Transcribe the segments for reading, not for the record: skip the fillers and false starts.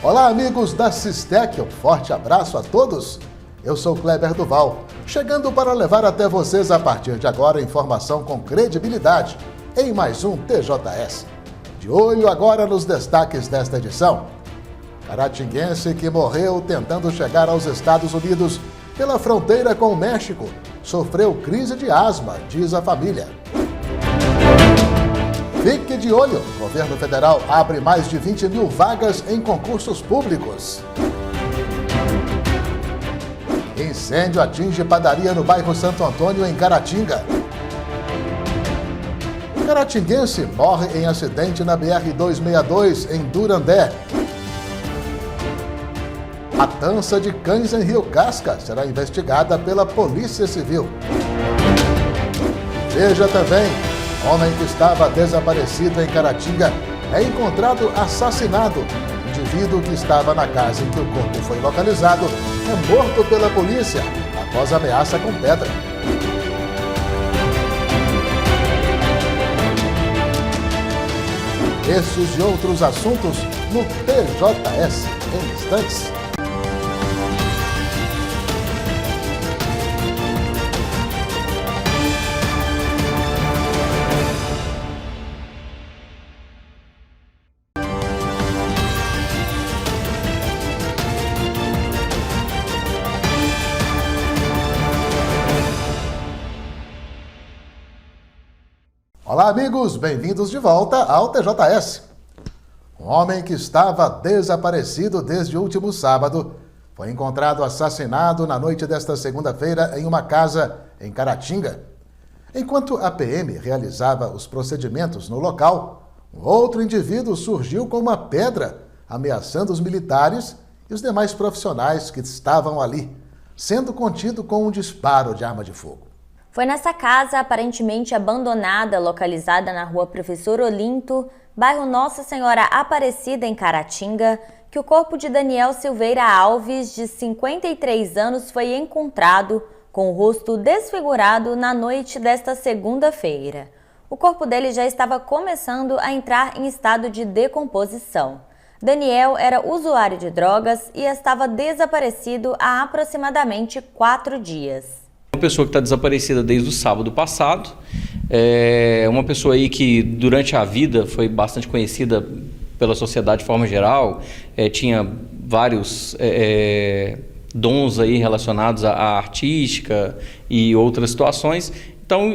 Olá, amigos da Sistec, um forte abraço a todos. Eu sou Kleber Duval, chegando para levar até vocês a partir de agora informação com credibilidade em mais um TJS. De olho agora nos destaques desta edição. Caratinguense que morreu tentando chegar aos Estados Unidos pela fronteira com o México sofreu crise de asma, diz a família. Fique de olho, o governo federal abre mais de 20 mil vagas em concursos públicos. Incêndio atinge padaria no bairro Santo Antônio, em Caratinga. Caratinguense morre em acidente na BR-262, em Durandé. Matança de cães em Rio Casca será investigada pela Polícia Civil. Veja também, homem que estava desaparecido em Caratinga é encontrado assassinado. O indivíduo que estava na casa em que o corpo foi localizado é morto pela polícia após ameaça com pedra. Esses e outros assuntos no TJS em instantes. Olá, amigos, bem-vindos de volta ao TJS. Um homem que estava desaparecido desde o último sábado foi encontrado assassinado na noite desta segunda-feira em uma casa em Caratinga. Enquanto a PM realizava os procedimentos no local, um outro indivíduo surgiu com uma pedra, ameaçando os militares e os demais profissionais que estavam ali, sendo contido com um disparo de arma de fogo. Foi nessa casa aparentemente abandonada, localizada na rua Professor Olinto, bairro Nossa Senhora Aparecida, em Caratinga, que o corpo de Daniel Silveira Alves, de 53 anos, foi encontrado com o rosto desfigurado na noite desta segunda-feira. O corpo dele já estava começando a entrar em estado de decomposição. Daniel era usuário de drogas e estava desaparecido há aproximadamente 4 dias. Uma pessoa que está desaparecida desde o sábado passado, uma pessoa aí que durante a vida foi bastante conhecida pela sociedade de forma geral, tinha vários dons aí relacionados à artística e outras situações. Então,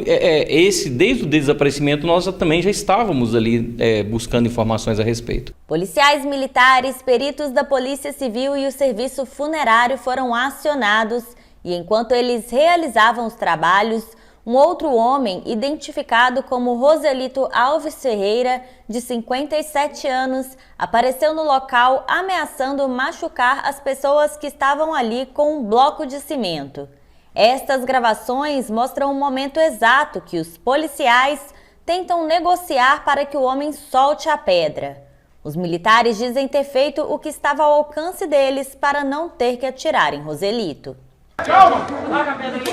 desde o desaparecimento, nós também já estávamos ali buscando informações a respeito. Policiais militares, peritos da Polícia Civil e o Serviço Funerário foram acionados. E enquanto eles realizavam os trabalhos, um outro homem, identificado como Roselito Alves Ferreira, de 57 anos, apareceu no local ameaçando machucar as pessoas que estavam ali com um bloco de cimento. Estas gravações mostram o momento exato que os policiais tentam negociar para que o homem solte a pedra. Os militares dizem ter feito o que estava ao alcance deles para não ter que atirar em Roselito. Calma! Larga a pedra aí!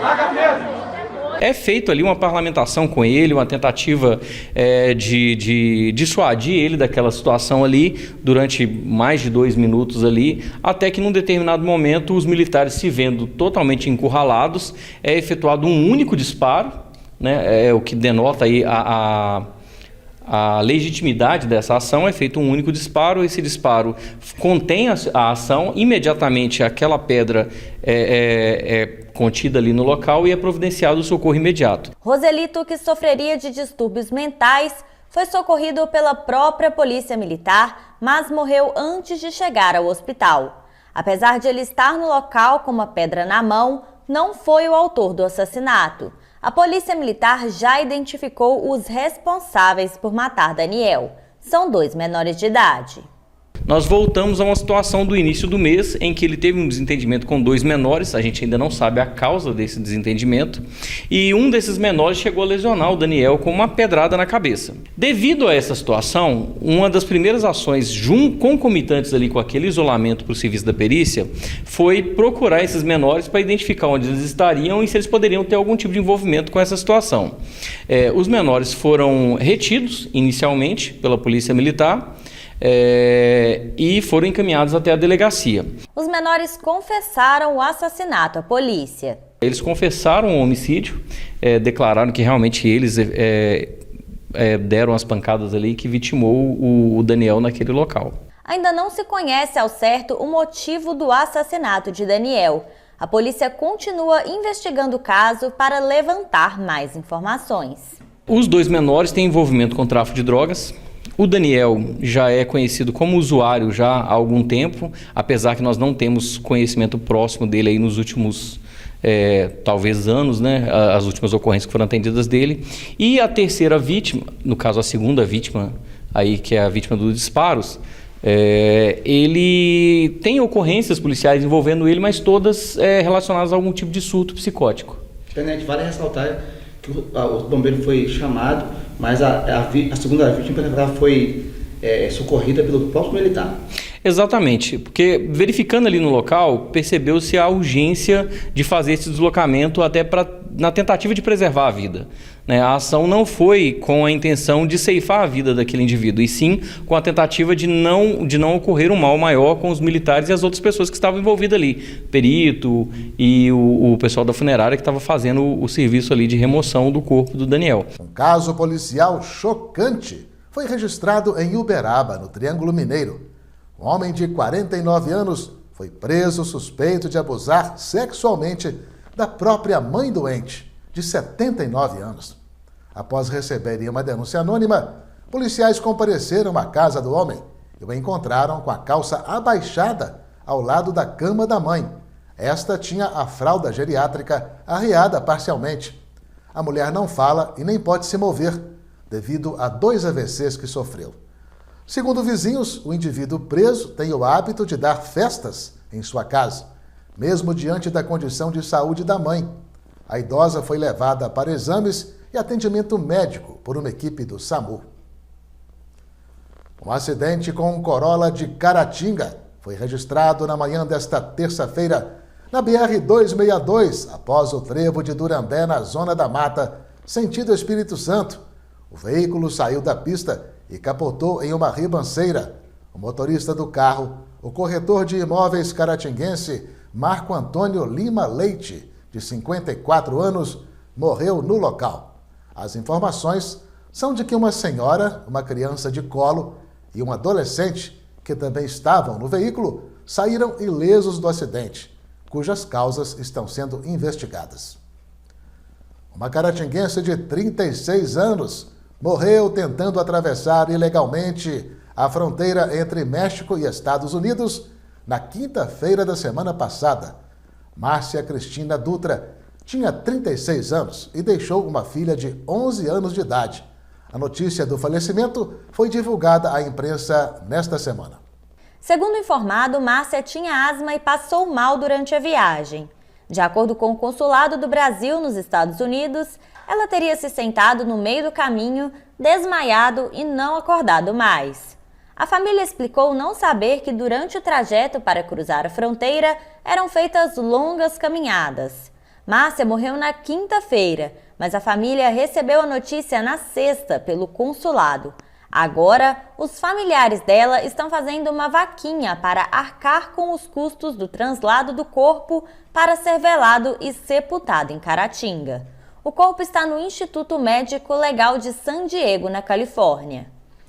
Larga a pedra! É feito ali uma parlamentação com ele, uma tentativa de dissuadir ele daquela situação ali durante mais de 2 minutos ali, até que num determinado momento os militares, se vendo totalmente encurralados, é efetuado um único disparo, né, o que denota aí a legitimidade dessa ação. É feito um único disparo, esse disparo contém a ação, imediatamente aquela pedra é contida ali no local e é providenciado o socorro imediato. Roselito, que sofreria de distúrbios mentais, foi socorrido pela própria Polícia Militar, mas morreu antes de chegar ao hospital. Apesar de ele estar no local com uma pedra na mão, não foi o autor do assassinato. A Polícia Militar já identificou os responsáveis por matar Daniel. São 2 menores de idade. Nós voltamos a uma situação do início do mês em que ele teve um desentendimento com 2 menores, a gente ainda não sabe a causa desse desentendimento, e um desses menores chegou a lesionar o Daniel com uma pedrada na cabeça. Devido a essa situação, uma das primeiras ações concomitantes ali com aquele isolamento para o serviço da perícia foi procurar esses menores para identificar onde eles estariam e se eles poderiam ter algum tipo de envolvimento com essa situação. Os menores foram retidos inicialmente pela Polícia Militar. e foram encaminhados até a delegacia. Os menores confessaram o assassinato à polícia. Eles confessaram o homicídio, declararam que realmente eles deram as pancadas ali que vitimou o Daniel naquele local. Ainda não se conhece ao certo o motivo do assassinato de Daniel. A polícia continua investigando o caso para levantar mais informações. Os dois menores têm envolvimento com tráfico de drogas. O Daniel já é conhecido como usuário já há algum tempo, apesar que nós não temos conhecimento próximo dele aí nos últimos talvez anos, né? As últimas ocorrências que foram atendidas dele. E a terceira vítima, no caso a segunda vítima, aí, que é a vítima dos disparos, ele tem ocorrências policiais envolvendo ele, mas todas relacionadas a algum tipo de surto psicótico. Tenente, vale ressaltar que o bombeiro foi chamado, mas a segunda vítima foi socorrida pelo próprio militar. Exatamente, porque verificando ali no local, percebeu-se a urgência de fazer esse deslocamento até na tentativa de preservar a vida. Né? A ação não foi com a intenção de ceifar a vida daquele indivíduo, e sim com a tentativa de não ocorrer um mal maior com os militares e as outras pessoas que estavam envolvidas ali, perito e o pessoal da funerária que estava fazendo o serviço ali de remoção do corpo do Daniel. Um caso policial chocante foi registrado em Uberaba, no Triângulo Mineiro. Um homem de 49 anos foi preso suspeito de abusar sexualmente da própria mãe doente, de 79 anos. Após receberem uma denúncia anônima, policiais compareceram à casa do homem e o encontraram com a calça abaixada ao lado da cama da mãe. Esta tinha a fralda geriátrica arriada parcialmente. A mulher não fala e nem pode se mover, devido a 2 AVCs que sofreu. Segundo vizinhos, o indivíduo preso tem o hábito de dar festas em sua casa, mesmo diante da condição de saúde da mãe. A idosa foi levada para exames e atendimento médico por uma equipe do SAMU. Um acidente com um Corolla de Caratinga foi registrado na manhã desta terça-feira na BR-262, após o trevo de Durandé, na Zona da Mata, sentido Espírito Santo. O veículo saiu da pista e capotou em uma ribanceira. O motorista do carro, o corretor de imóveis caratinguense Marco Antônio Lima Leite, de 54 anos, morreu no local. As informações são de que uma senhora, uma criança de colo e um adolescente, que também estavam no veículo, saíram ilesos do acidente, cujas causas estão sendo investigadas. Uma caratinguense de 36 anos morreu tentando atravessar ilegalmente a fronteira entre México e Estados Unidos na quinta-feira da semana passada. Márcia Cristina Dutra tinha 36 anos e deixou uma filha de 11 anos de idade. A notícia do falecimento foi divulgada à imprensa nesta semana. Segundo informado, Márcia tinha asma e passou mal durante a viagem. De acordo com o Consulado do Brasil nos Estados Unidos, ela teria se sentado no meio do caminho, desmaiado e não acordado mais. A família explicou não saber que durante o trajeto para cruzar a fronteira eram feitas longas caminhadas. Márcia morreu na quinta-feira, mas a família recebeu a notícia na sexta pelo consulado. Agora, os familiares dela estão fazendo uma vaquinha para arcar com os custos do translado do corpo para ser velado e sepultado em Caratinga. O corpo está no Instituto Médico Legal de San Diego, na Califórnia.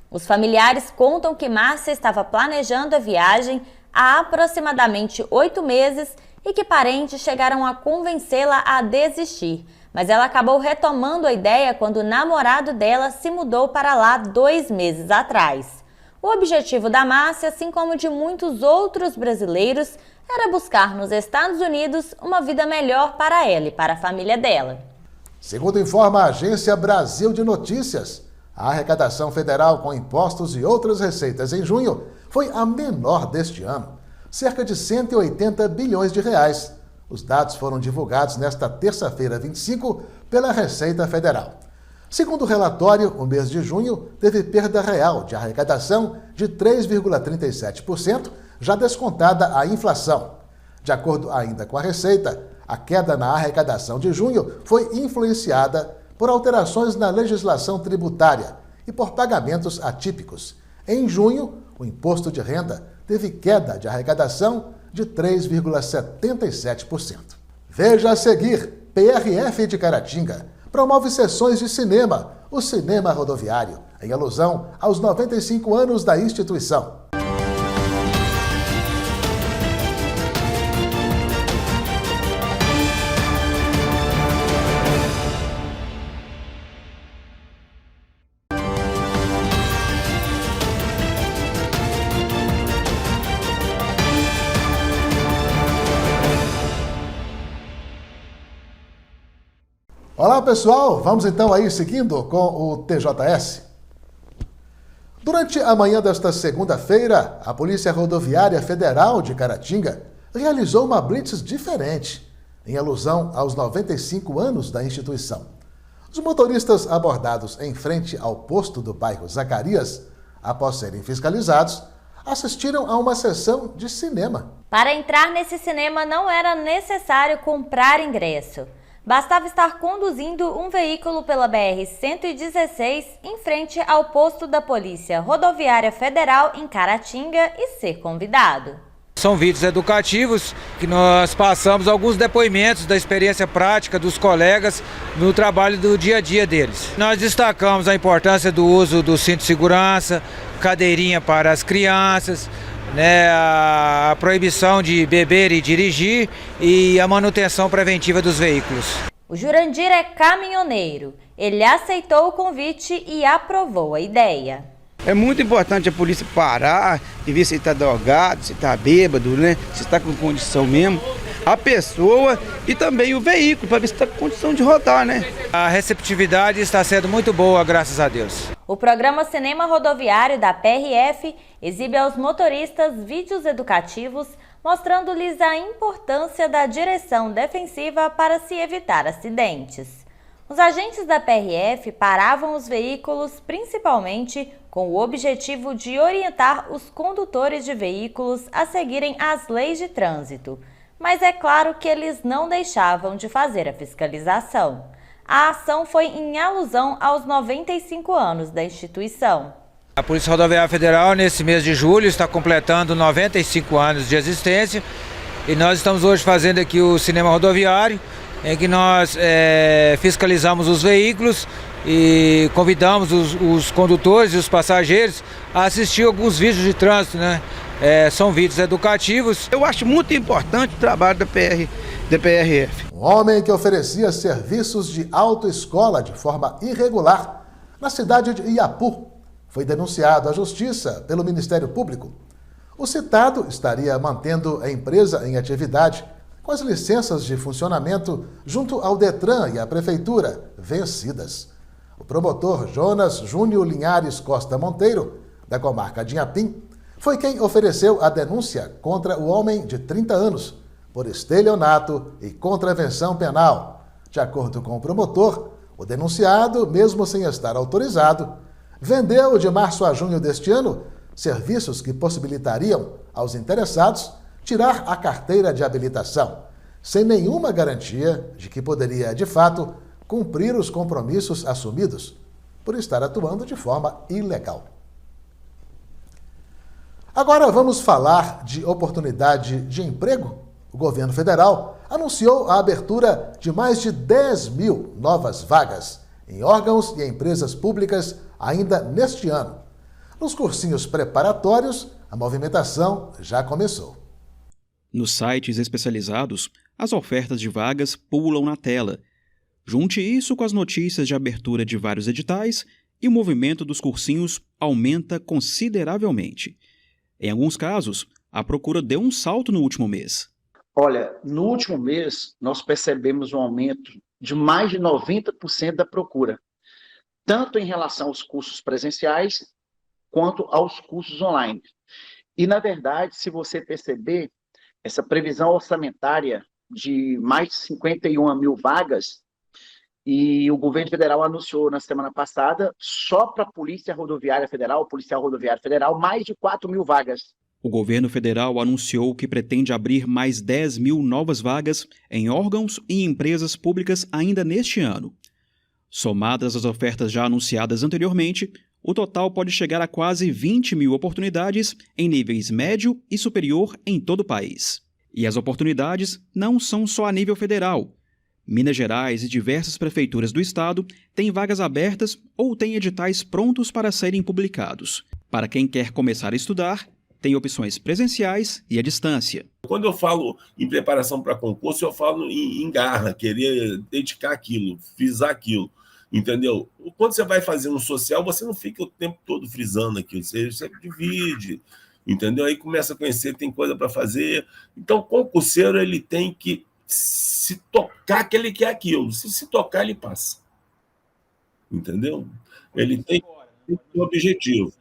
Os familiares contam que Márcia estava planejando a viagem há aproximadamente 8 meses e que parentes chegaram a convencê-la a desistir, mas ela acabou retomando a ideia quando o namorado dela se mudou para lá 2 meses atrás. O objetivo da Márcia, assim como de muitos outros brasileiros, era buscar nos Estados Unidos uma vida melhor para ela e para a família dela. Segundo informa a Agência Brasil de Notícias, a arrecadação federal com impostos e outras receitas em junho foi a menor deste ano, cerca de 180 bilhões de reais. Os dados foram divulgados nesta terça-feira, 25, pela Receita Federal. Segundo o relatório, o mês de junho teve perda real de arrecadação de 3,37%, já descontada a inflação. De acordo ainda com a Receita, a queda na arrecadação de junho foi influenciada por alterações na legislação tributária e por pagamentos atípicos. Em junho, o imposto de renda teve queda de arrecadação de 3,77%. Veja a seguir, PRF de Caratinga promove sessões de cinema, o Cinema Rodoviário, em alusão aos 95 anos da instituição. Olá pessoal, vamos então aí seguindo com o TJS. Durante a manhã desta segunda-feira, a Polícia Rodoviária Federal de Caratinga realizou uma blitz diferente, em alusão aos 95 anos da instituição. Os motoristas abordados em frente ao posto do bairro Zacarias, após serem fiscalizados, assistiram a uma sessão de cinema. Para entrar nesse cinema não era necessário comprar ingresso. Bastava estar conduzindo um veículo pela BR-116 em frente ao posto da Polícia Rodoviária Federal em Caratinga e ser convidado. São vídeos educativos que nós passamos alguns depoimentos da experiência prática dos colegas no trabalho do dia a dia deles. Nós destacamos a importância do uso do cinto de segurança, cadeirinha para as crianças, a proibição de beber e dirigir e a manutenção preventiva dos veículos. O Jurandir é caminhoneiro. Ele aceitou o convite e aprovou a ideia. É muito importante a polícia parar e ver se está drogado, se está bêbado, se está com condição mesmo. A pessoa e também o veículo, para ver se está com condição de rodar, A receptividade está sendo muito boa, graças a Deus. O programa Cinema Rodoviário da PRF exibe aos motoristas vídeos educativos mostrando-lhes a importância da direção defensiva para se evitar acidentes. Os agentes da PRF paravam os veículos principalmente com o objetivo de orientar os condutores de veículos a seguirem as leis de trânsito. Mas é claro que eles não deixavam de fazer a fiscalização. A ação foi em alusão aos 95 anos da instituição. A Polícia Rodoviária Federal, nesse mês de julho, está completando 95 anos de existência e nós estamos hoje fazendo aqui o Cinema Rodoviário, em que nós fiscalizamos os veículos e convidamos os condutores e os passageiros a assistir alguns vídeos de trânsito, são vídeos educativos. Eu acho muito importante o trabalho da PRF. Um homem que oferecia serviços de autoescola de forma irregular na cidade de Iapu foi denunciado à Justiça pelo Ministério Público. O citado estaria mantendo a empresa em atividade com as licenças de funcionamento junto ao Detran e à Prefeitura vencidas. O promotor Jonas Júnior Linhares Costa Monteiro, da comarca de Inhapim, foi quem ofereceu a denúncia contra o homem de 30 anos por estelionato e contravenção penal. De acordo com o promotor, o denunciado, mesmo sem estar autorizado, vendeu de março a junho deste ano serviços que possibilitariam aos interessados tirar a carteira de habilitação, sem nenhuma garantia de que poderia, de fato, cumprir os compromissos assumidos por estar atuando de forma ilegal. Agora vamos falar de oportunidade de emprego. O governo federal anunciou a abertura de mais de 10 mil novas vagas em órgãos e empresas públicas ainda neste ano. Nos cursinhos preparatórios, a movimentação já começou. Nos sites especializados, as ofertas de vagas pulam na tela. Junte isso com as notícias de abertura de vários editais e o movimento dos cursinhos aumenta consideravelmente. Em alguns casos, a procura deu um salto no último mês. Olha, no último mês, nós percebemos um aumento de mais de 90% da procura, tanto em relação aos cursos presenciais, quanto aos cursos online. E, na verdade, se você perceber, essa previsão orçamentária de mais de 51 mil vagas, e o governo federal anunciou na semana passada, só para a Polícia Rodoviária Federal, Policial Rodoviário Federal, mais de 4 mil vagas. O governo federal anunciou que pretende abrir mais 10 mil novas vagas em órgãos e empresas públicas ainda neste ano. Somadas às ofertas já anunciadas anteriormente, o total pode chegar a quase 20 mil oportunidades em níveis médio e superior em todo o país. E as oportunidades não são só a nível federal. Minas Gerais e diversas prefeituras do estado têm vagas abertas ou têm editais prontos para serem publicados. Para quem quer começar a estudar, tem opções presenciais e à distância. Quando eu falo em preparação para concurso, eu falo em garra, querer dedicar aquilo, frisar aquilo, entendeu? Quando você vai fazer um social, você não fica o tempo todo frisando aquilo, você divide, entendeu? Aí começa a conhecer, tem coisa para fazer. Então, o concurseiro, ele tem que se tocar que ele quer aquilo. Se tocar, ele passa. Entendeu? Ele tem um objetivo.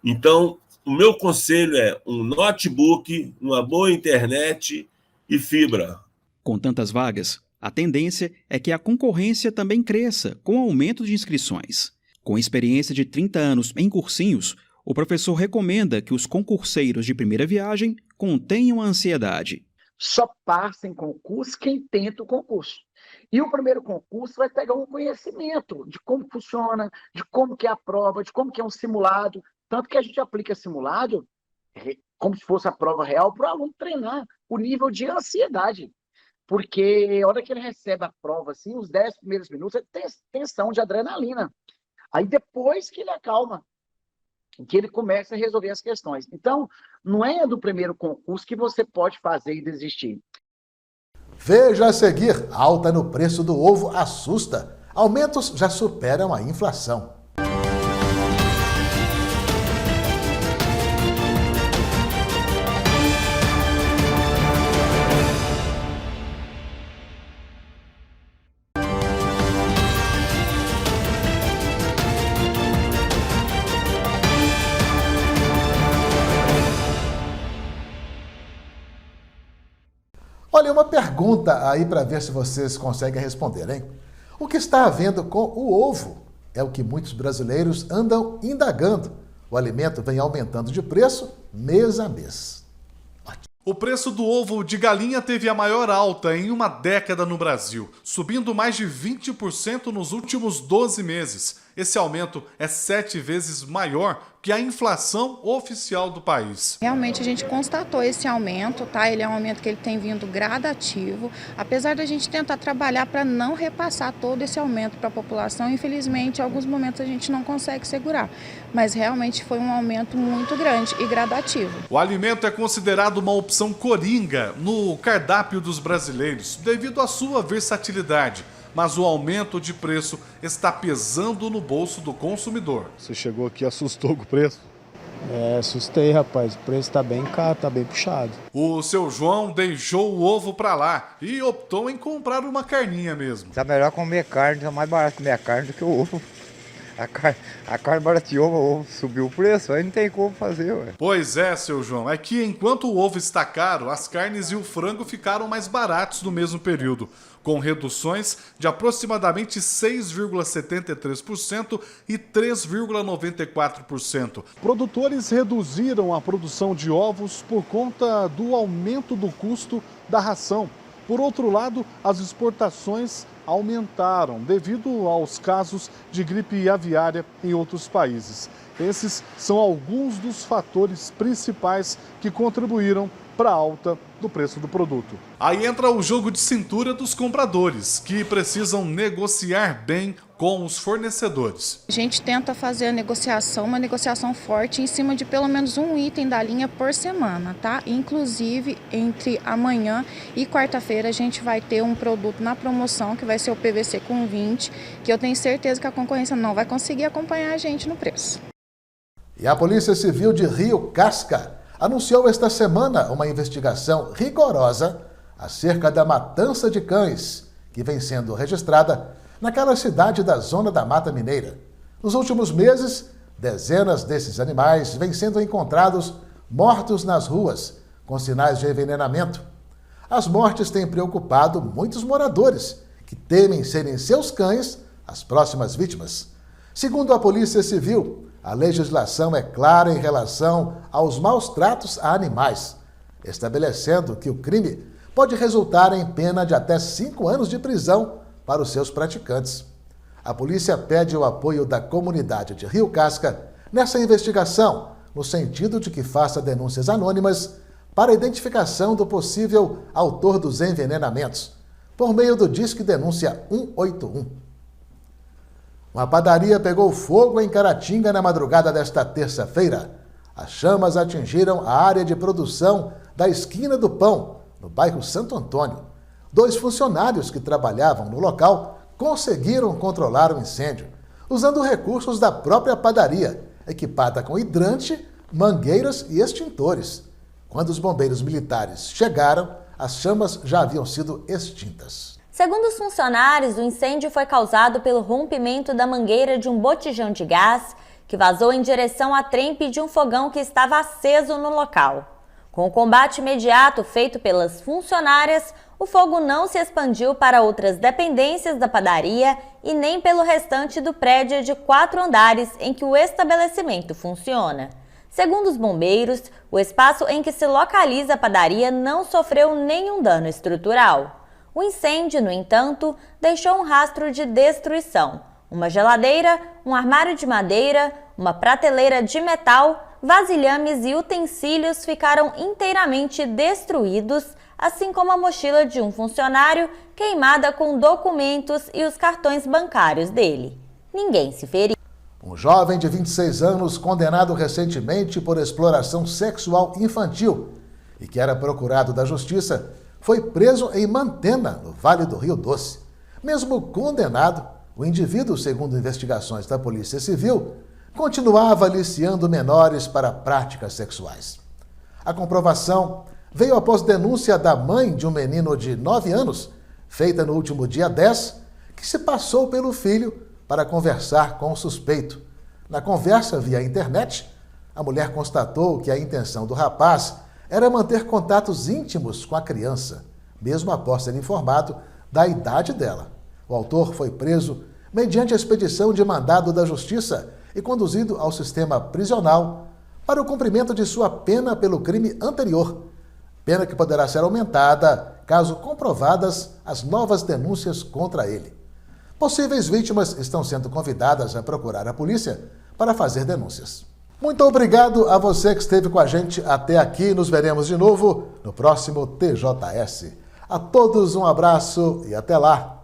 Então, o meu conselho é um notebook, uma boa internet e fibra. Com tantas vagas, a tendência é que a concorrência também cresça com o aumento de inscrições. Com experiência de 30 anos em cursinhos, o professor recomenda que os concurseiros de primeira viagem contenham a ansiedade. Só passa em concurso quem tenta o concurso. E o primeiro concurso vai pegar um conhecimento de como funciona, de como que é a prova, de como que é um simulado. Tanto que a gente aplica simulado como se fosse a prova real para o aluno treinar o nível de ansiedade. Porque a hora que ele recebe a prova, assim, os 10 primeiros minutos, ele tem tensão de adrenalina. Aí depois que ele acalma, que ele começa a resolver as questões. Então, não é do primeiro concurso que você pode fazer e desistir. Veja a seguir, alta no preço do ovo assusta. Aumentos já superam a inflação. Olha, uma pergunta aí para ver se vocês conseguem responder, hein? O que está havendo com o ovo? É o que muitos brasileiros andam indagando. O alimento vem aumentando de preço mês a mês. O preço do ovo de galinha teve a maior alta em uma década no Brasil, subindo mais de 20% nos últimos 12 meses. Esse aumento é 7 vezes maior que a inflação oficial do país. Realmente a gente constatou esse aumento, tá? Ele é um aumento que ele tem vindo gradativo, apesar da gente tentar trabalhar para não repassar todo esse aumento para a população. Infelizmente, em alguns momentos a gente não consegue segurar, mas realmente foi um aumento muito grande e gradativo. O alimento é considerado uma opção coringa no cardápio dos brasileiros, devido à sua versatilidade. Mas o aumento de preço está pesando no bolso do consumidor. Você chegou aqui e assustou com o preço? Assustei, rapaz. O preço está bem caro, está bem puxado. O seu João deixou o ovo para lá e optou em comprar uma carninha mesmo. Tá melhor comer carne, tá mais barato comer a carne do que o ovo. A carne barateou, o ovo subiu o preço, aí não tem como fazer, ué. Pois é, seu João, é que enquanto o ovo está caro, as carnes e o frango ficaram mais baratos no mesmo período, com reduções de aproximadamente 6,73% e 3,94%. Produtores reduziram a produção de ovos por conta do aumento do custo da ração. Por outro lado, as exportações aumentaram devido aos casos de gripe aviária em outros países. Esses são alguns dos fatores principais que contribuíram para a alta do preço do produto. Aí entra o jogo de cintura dos compradores, que precisam negociar bem com os fornecedores. A gente tenta fazer a negociação, uma negociação forte em cima de pelo menos um item da linha por semana, tá? Inclusive, entre amanhã e quarta-feira a gente vai ter um produto na promoção, que vai ser o PVC com 20, que eu tenho certeza que a concorrência não vai conseguir acompanhar a gente no preço. E a Polícia Civil de Rio Casca anunciou esta semana uma investigação rigorosa acerca da matança de cães, que vem sendo registrada naquela cidade da Zona da Mata Mineira. Nos últimos meses, dezenas desses animais vêm sendo encontrados mortos nas ruas, com sinais de envenenamento. As mortes têm preocupado muitos moradores, que temem serem seus cães as próximas vítimas. Segundo a Polícia Civil, a legislação é clara em relação aos maus tratos a animais, estabelecendo que o crime pode resultar em pena de até 5 anos de prisão para os seus praticantes. A polícia pede o apoio da comunidade de Rio Casca nessa investigação, no sentido de que faça denúncias anônimas para a identificação do possível autor dos envenenamentos, por meio do Disque Denúncia 181. Uma padaria pegou fogo em Caratinga na madrugada desta terça-feira. As chamas atingiram a área de produção da Esquina do Pão, no bairro Santo Antônio. 2 funcionários que trabalhavam no local conseguiram controlar o incêndio, usando recursos da própria padaria, equipada com hidrante, mangueiras e extintores. Quando os bombeiros militares chegaram, as chamas já haviam sido extintas. Segundo os funcionários, o incêndio foi causado pelo rompimento da mangueira de um botijão de gás que vazou em direção à trempe de um fogão que estava aceso no local. Com o combate imediato feito pelas funcionárias, o fogo não se expandiu para outras dependências da padaria e nem pelo restante do prédio de 4 andares em que o estabelecimento funciona. Segundo os bombeiros, o espaço em que se localiza a padaria não sofreu nenhum dano estrutural. O incêndio, no entanto, deixou um rastro de destruição. Uma geladeira, um armário de madeira, uma prateleira de metal, vasilhames e utensílios ficaram inteiramente destruídos, assim como a mochila de um funcionário queimada com documentos e os cartões bancários dele. Ninguém se feriu. Um jovem de 26 anos, condenado recentemente por exploração sexual infantil e que era procurado da Justiça, foi preso em Mantena, no Vale do Rio Doce. Mesmo condenado, o indivíduo, segundo investigações da Polícia Civil, continuava aliciando menores para práticas sexuais. A comprovação veio após denúncia da mãe de um menino de 9 anos, feita no último dia 10, que se passou pelo filho para conversar com o suspeito. Na conversa via internet, a mulher constatou que a intenção do rapaz era manter contatos íntimos com a criança, mesmo após ser informado da idade dela. O autor foi preso mediante a expedição de mandado da Justiça e conduzido ao sistema prisional para o cumprimento de sua pena pelo crime anterior, pena que poderá ser aumentada caso comprovadas as novas denúncias contra ele. Possíveis vítimas estão sendo convidadas a procurar a polícia para fazer denúncias. Muito obrigado a você que esteve com a gente até aqui. Nos veremos de novo no próximo TJS. A todos um abraço e até lá.